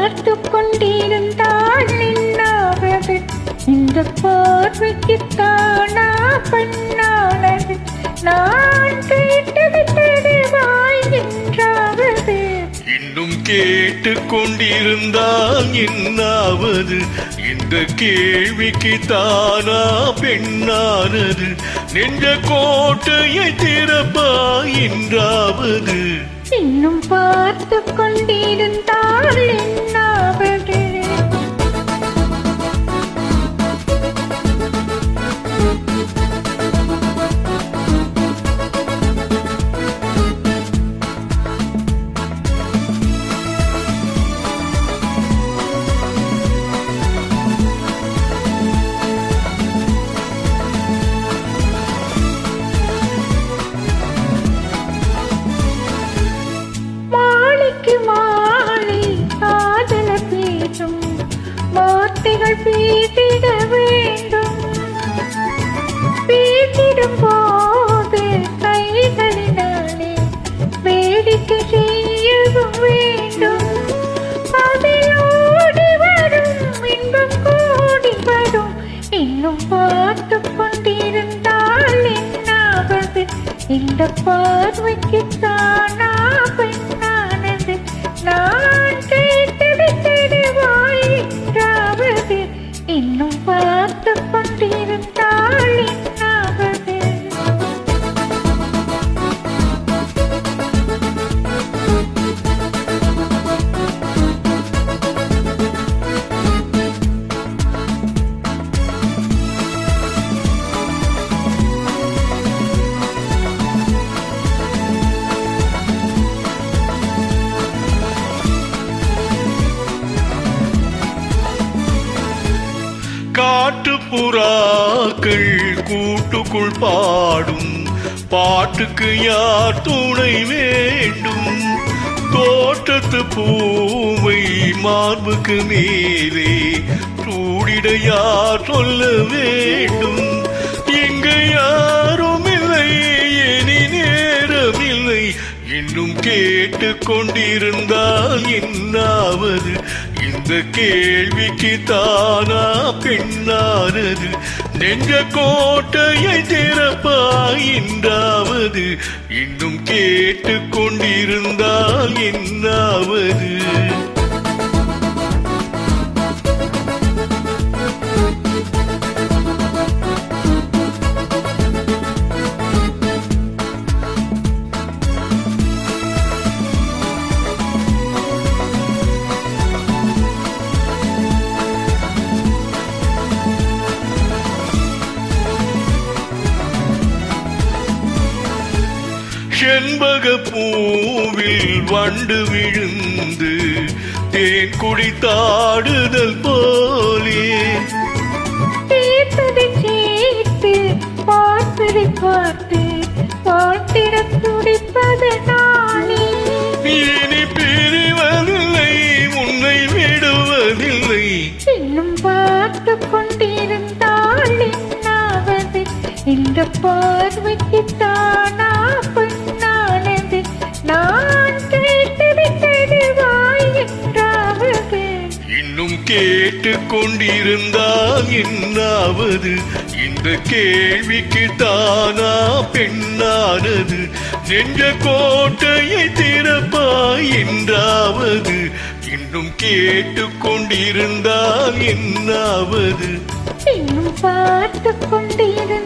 பார்த்து கொண்டிருந்தால் என்னாவது? இந்த பார்வைக்குத்தானா பெண்ணானது? நான் கேட்டுவிட்டது வாய் என்றாவது. இன்னும் கேட்டு கொண்டிருந்தால் என்னாவது? இந்த கேள்விக்கு தானா பெண்ணானது? நெஞ்ச கோட்டையை திறப்பா என்றாவது. இன்னும் பார்த்து கொண்டிருந்தால் என்னாவது? மாலை காதல பேசும் வார்த்தைகள் பேசிட வேண்டும். பேசிடும் போது கைகளினாலே வேடிக்கை செய்யவும் வேண்டும். அதிலோடி வரும் இன்பம் கூடி வரும். இன்னும் பார்த்து கொண்டிருந்தால் என்னாவது? இந்த பார்வைக்கு தானா பெண்ணானது? நான் கேட்டுவிட்டது வாய் என்றாவது. இன்னும் பார்த்து கொண்டிருந்தால் என்னாவது? காட்டுப்புறாக்கள் கூட்டுக்குள் பாடும் பாட்டுக்கு யார் துணை வேண்டும்? தோட்டத்து பூவை மார்புக்கு மேலே சூடிட யார் சொல்ல வேண்டும்? இங்கு யாரும் இல்லை, இனி நேரமில்லை. இன்னும் கேட்டு கொண்டிருந்தால் என்னாவது? இந்த கேள்விக்கு தானா பெண்ணானது? நெஞ்ச கோட்டையை திறப்பாய் என்றாவது. இன்னும் கேட்டு கொண்டிருந்தால் என்னாவது? செண்பக பூவில் வண்டு விழுந்து தேன் குடித்தாடுதல் போலே சேர்த்ததை சேர்த்து பார்ப்பதை பார்த்து பார்த்திட துடிப்பது நாளே. இனி பிரிவதில்லை, உன்னை விடுவதில்லை. இன்னும் பார்த்து கொண்டிருந்தால் என்னாவது? இந்த பார்வைக்கு தானா பெண்ணானது? நான் கேட்டுவிட்டது வாய் என்றாவது. இன்னும் கேட்டு கொண்டிருந்தால் என்னாவது? இந்த கேள்விக்கு தானா பெண்ணானது? நெஞ்ச கோட்டையை திறப்பாய் என்றாவது. இன்னும் கேட்டு கொண்டிருந்தால் என்னாவது? இன்னும் பார்த்து கொண்டிருந்தால்